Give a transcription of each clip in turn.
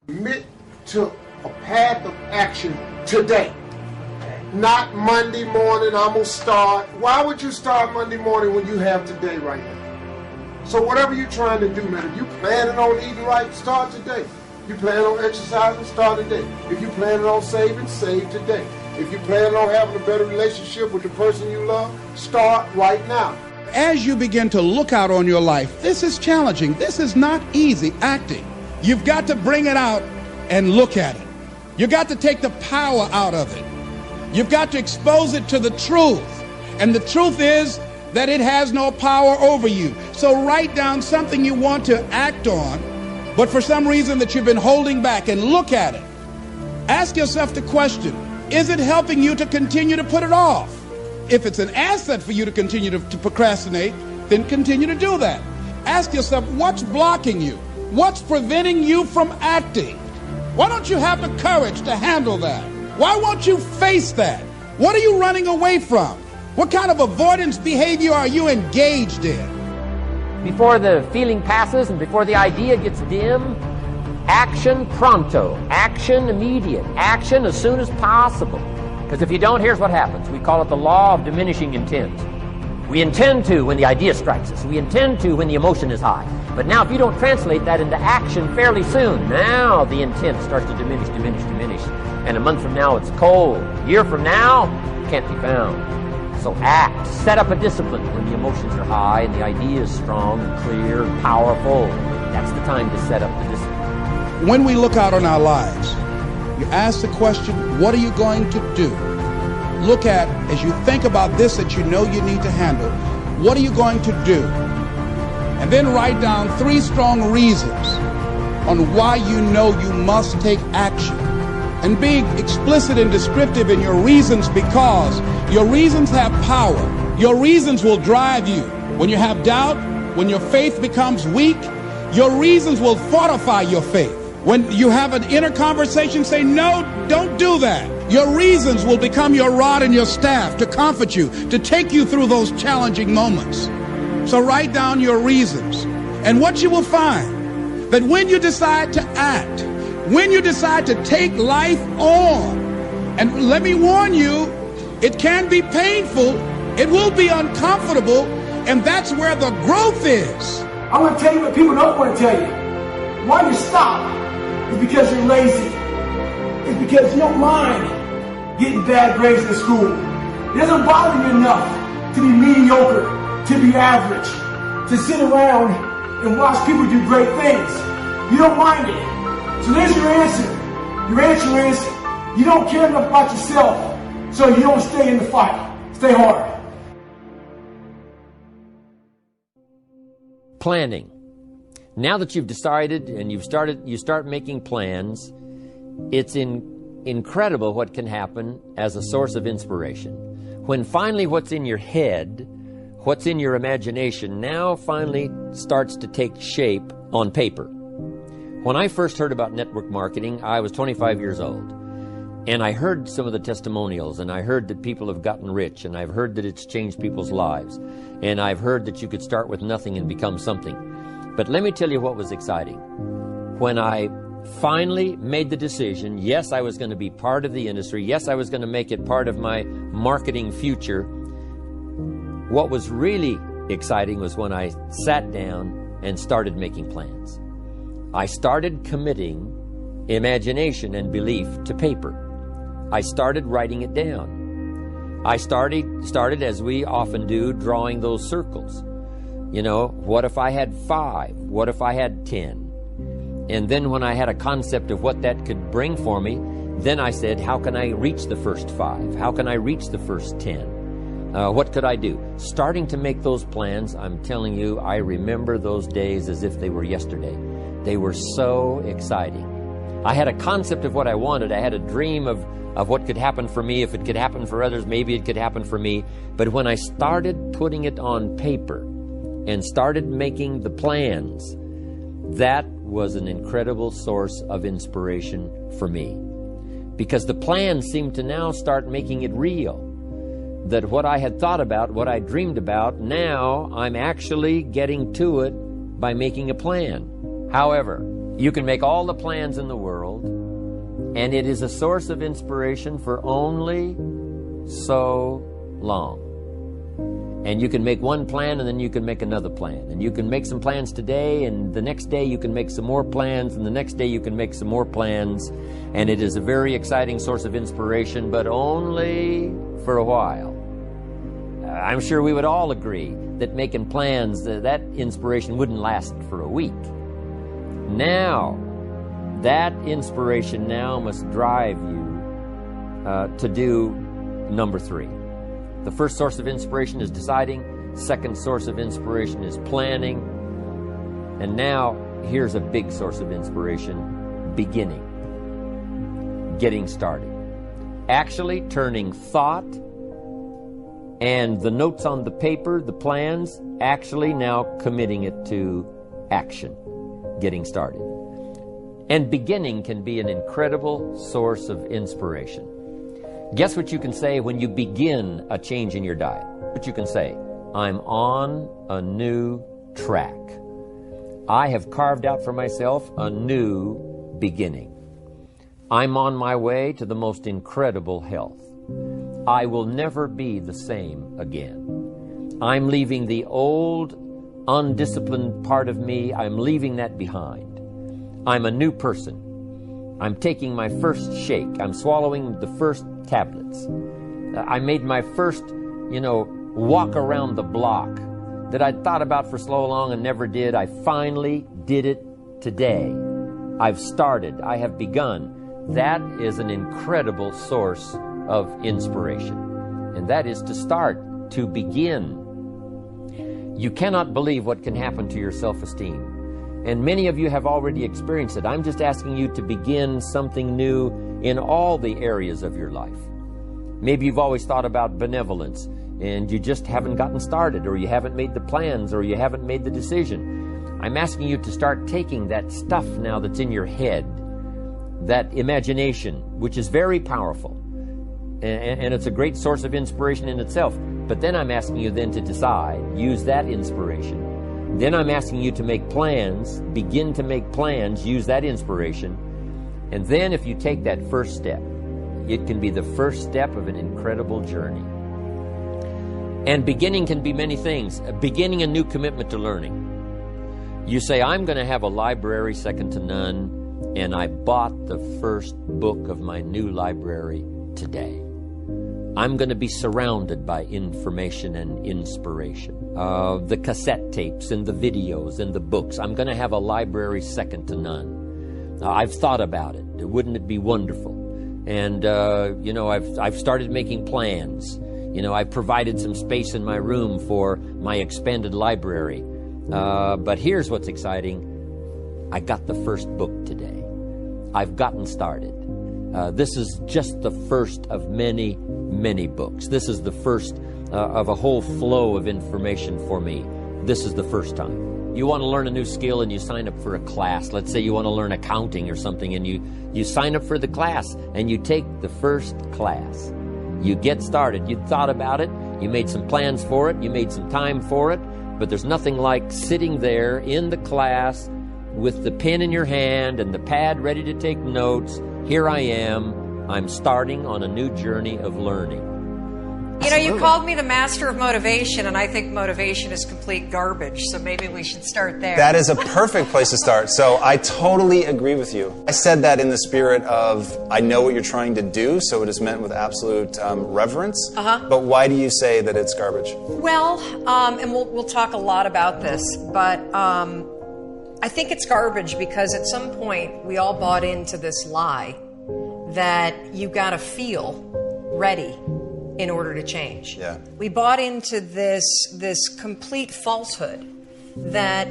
Commit to a path of action today. Not Monday morning, I'm going to start. Why would you start Monday morning when you have today right now? So whatever you're trying to do, man, if you're planning on eating right, start today. If you plan on exercising, start today. If you're planning on saving, save today. If you're planning on having a better relationship with the person you love, start right now. As you begin to look out on your life, this is challenging. This is not easy acting. You've got to bring it out and look at it. You've got to take the power out of it. You've got to expose it to the truth. And the truth is that it has no power over you. So write down something you want to act on, but for some reason that you've been holding back, and look at it. Ask yourself the question, is it helping you to continue to put it off? If it's an asset for you to continue to procrastinate, then continue to do that. Ask yourself, what's blocking you? What's preventing you from acting? Why don't you have the courage to handle that? Why won't you face that? What are you running away from? What kind of avoidance behavior are you engaged in? Before the feeling passes and before the idea gets dim, action pronto, action immediate, action as soon as possible. Because if you don't, here's what happens. We call it the law of diminishing intent. We intend to when the idea strikes us. We intend to when the emotion is high. But now if you don't translate that into action fairly soon, now the intent starts to diminish. And a month from now it's cold. A year from now, it can't be found. So act. Set up a discipline when the emotions are high and the idea is strong and clear and powerful. That's the time to set up the discipline. When we look out on our lives, you ask the question, what are you going to do? Look at, as you think about this that you know you need to handle, what are you going to do? And then write down 3 strong reasons on why you know you must take action. And be explicit and descriptive in your reasons, because your reasons have power. Your reasons will drive you. When you have doubt, when your faith becomes weak, your reasons will fortify your faith. When you have an inner conversation, say, no, don't do that. Your reasons will become your rod and your staff to comfort you, to take you through those challenging moments. So write down your reasons. And what you will find, that when you decide to act, when you decide to take life on, and let me warn you, it can be painful, it will be uncomfortable, and that's where the growth is. I want to tell you what people don't want to tell you. Why you stop is because you're lazy. It's because you don't mind getting bad grades in school. It doesn't bother you enough to be mediocre, to be average, to sit around and watch people do great things. You don't mind it. So there's your answer. Your answer is you don't care enough about yourself, so you don't stay in the fight. Stay hard. Planning. Now that you've decided and you start making plans, it's incredible what can happen as a source of inspiration. When finally what's in your head, what's in your imagination, now finally starts to take shape on paper. When I first heard about network marketing, I was 25 years old. And I heard some of the testimonials, and I heard that people have gotten rich, and I've heard that it's changed people's lives. And I've heard that you could start with nothing and become something. But let me tell you what was exciting. When I finally made the decision, yes, I was going to be part of the industry, yes, I was going to make it part of my marketing future, what was really exciting was when I sat down and started making plans. I started committing imagination and belief to paper. I started writing it down. I started, as we often do, drawing those circles. You know, what if I had 5? What if I had 10? And then when I had a concept of what that could bring for me, then I said, how can I reach the first 5? How can I reach the first 10? What could I do? Starting to make those plans, I'm telling you, I remember those days as if they were yesterday. They were so exciting. I had a concept of what I wanted. I had a dream of what could happen for me. If it could happen for others, maybe it could happen for me. But when I started putting it on paper and started making the plans, that was an incredible source of inspiration for me. Because the plans seemed to now start making it real. That what I had thought about, what I dreamed about, now I'm actually getting to it by making a plan. However, You can make all the plans in the world, and it is a source of inspiration for only so long. And you can make one plan, and then you can make another plan. And you can make some plans today, and the next day you can make some more plans, and the next day you can make some more plans. And it is a very exciting source of inspiration, but only for a while. I'm sure we would all agree that making plans, that inspiration wouldn't last for a week. Now, that inspiration now must drive you to do number 3. The first source of inspiration is deciding. Second source of inspiration is planning. And now, here's a big source of inspiration: beginning. Getting started. Actually turning thought and the notes on the paper, the plans, actually now committing it to action. Getting started. And beginning can be an incredible source of inspiration. Guess what you can say when you begin a change in your diet? What you can say: I'm on a new track. I have carved out for myself a new beginning. I'm on my way to the most incredible health. I will never be the same again. I'm leaving the old, undisciplined part of me. I'm leaving that behind. I'm a new person. I'm taking my first shake. I'm swallowing the first tablets. I made my first, walk around the block that I'd thought about for so long and never did. I finally did it today. I've started. I have begun. That is an incredible source of inspiration. And that is to start, to begin. You cannot believe what can happen to your self-esteem. And many of you have already experienced it. I'm just asking you to begin something new in all the areas of your life. Maybe you've always thought about benevolence and you just haven't gotten started, or you haven't made the plans, or you haven't made the decision. I'm asking you to start taking that stuff now that's in your head, that imagination, which is very powerful. And it's a great source of inspiration in itself. But then I'm asking you then to decide, use that inspiration. Then I'm asking you to make plans, begin to make plans, use that inspiration. And then if you take that first step, it can be the first step of an incredible journey. And beginning can be many things. Beginning a new commitment to learning. You say, I'm going to have a library second to none, and I bought the first book of my new library today. I'm going to be surrounded by information and inspiration. The cassette tapes and the videos and the books. I'm going to have a library second to none. I've thought about it. Wouldn't it be wonderful? And, I've started making plans. I've provided some space in my room for my expanded library. But here's what's exciting. I got the first book today. I've gotten started. This is just the first of many, many books. This is the first of a whole flow of information for me. This is the first time. You want to learn a new skill and you sign up for a class. Let's say you want to learn accounting or something, and you sign up for the class and you take the first class. You get started. You thought about it. You made some plans for it. You made some time for it. But there's nothing like sitting there in the class with the pen in your hand and the pad ready to take notes. Here I am. I'm starting on a new journey of learning. You called me the master of motivation, and I think motivation is complete garbage, so maybe we should start there. That is a perfect place to start. So I totally agree with you. I said that in the spirit of, I know what you're trying to do, so it is meant with absolute reverence. But why do you say that it's garbage? Well, and we'll talk a lot about this, but I think it's garbage because at some point we all bought into this lie that you got to feel ready in order to change. Yeah. We bought into this complete falsehood that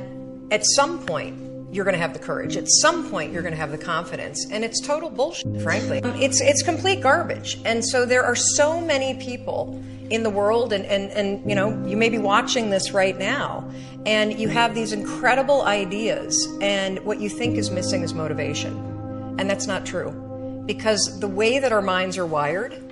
at some point you're going to have the courage. At some point you're going to have the confidence, and it's total bullshit, frankly. It's complete garbage. And so there are so many people in the world, and you may be watching this right now, and you have these incredible ideas, and what you think is missing is motivation. And that's not true. Because the way that our minds are wired,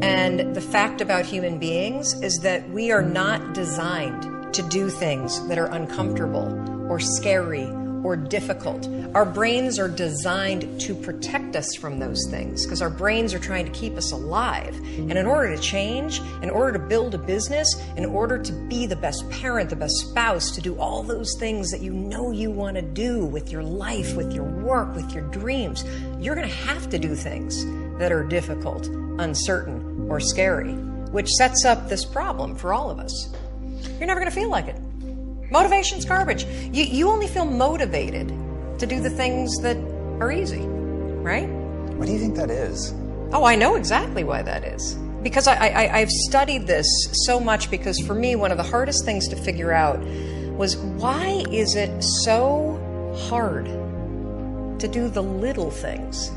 and the fact about human beings is that we are not designed to do things that are uncomfortable or scary or difficult. Our brains are designed to protect us from those things because our brains are trying to keep us alive. And in order to change, in order to build a business, in order to be the best parent, the best spouse, to do all those things that you know you want to do with your life, with your work, with your dreams, you're going to have to do things that are difficult, uncertain, or scary, which sets up this problem for all of us. You're never going to feel like it. Motivation's garbage. You only feel motivated to do the things that are easy, right? What do you think that is? Oh, I know exactly why that is. Because I've studied this so much, because for me, one of the hardest things to figure out was, why is it so hard to do the little things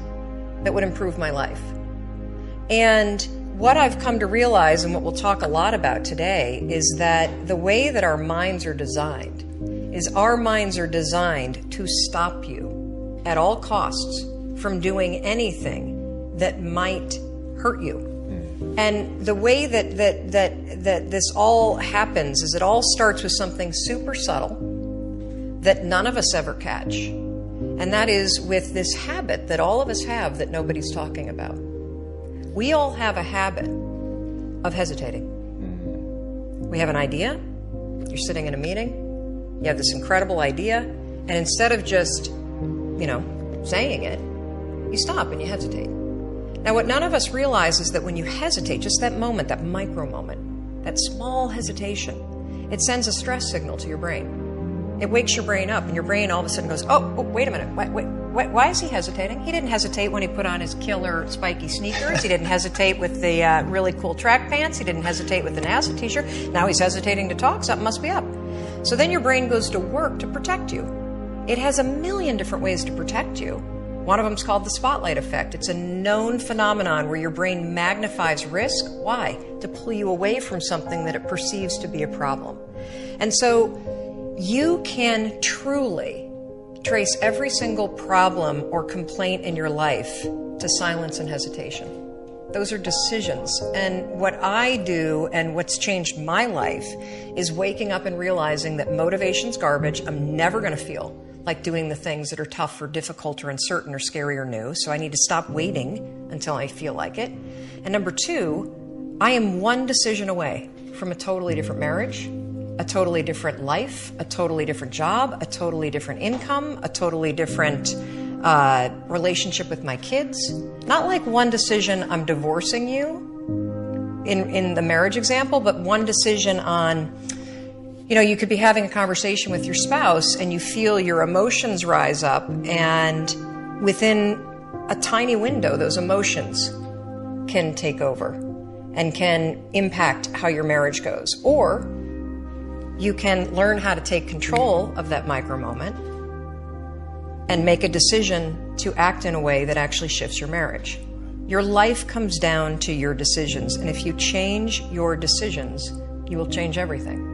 that would improve my life? And what I've come to realize, and what we'll talk a lot about today, is that the way that our minds are designed is our minds are designed to stop you at all costs from doing anything that might hurt you. And the way that this all happens is it all starts with something super subtle that none of us ever catch. And that is with this habit that all of us have that nobody's talking about. We all have a habit of hesitating. We have an idea. You're sitting in a meeting. You have this incredible idea. And instead of just, saying it, you stop and you hesitate. Now, what none of us realize is that when you hesitate, just that moment, that micro moment, that small hesitation, it sends a stress signal to your brain. It wakes your brain up, and your brain all of a sudden goes, oh wait a minute, why is he hesitating? He didn't hesitate when he put on his killer spiky sneakers. He didn't hesitate with the really cool track pants. He didn't hesitate with the NASA t-shirt. Now he's hesitating to talk. Something must be up. So then your brain goes to work to protect you. It has a million different ways to protect you. One of them is called the spotlight effect. It's a known phenomenon where your brain magnifies risk. Why? To pull you away from something that it perceives to be a problem. And so you can truly trace every single problem or complaint in your life to silence and hesitation. Those are decisions. And what I do, and what's changed my life, is waking up and realizing that motivation's garbage. I'm never going to feel like doing the things that are tough or difficult or uncertain or scary or new. So I need to stop waiting until I feel like it. And number two, I am one decision away from a totally different marriage, a totally different life, a totally different job, a totally different income, a totally different relationship with my kids. Not like one decision, I'm divorcing you in the marriage example, but one decision on, you could be having a conversation with your spouse and you feel your emotions rise up, and within a tiny window, those emotions can take over and can impact how your marriage goes. Or you can learn how to take control of that micro moment and make a decision to act in a way that actually shifts your marriage. Your life comes down to your decisions, and if you change your decisions, you will change everything.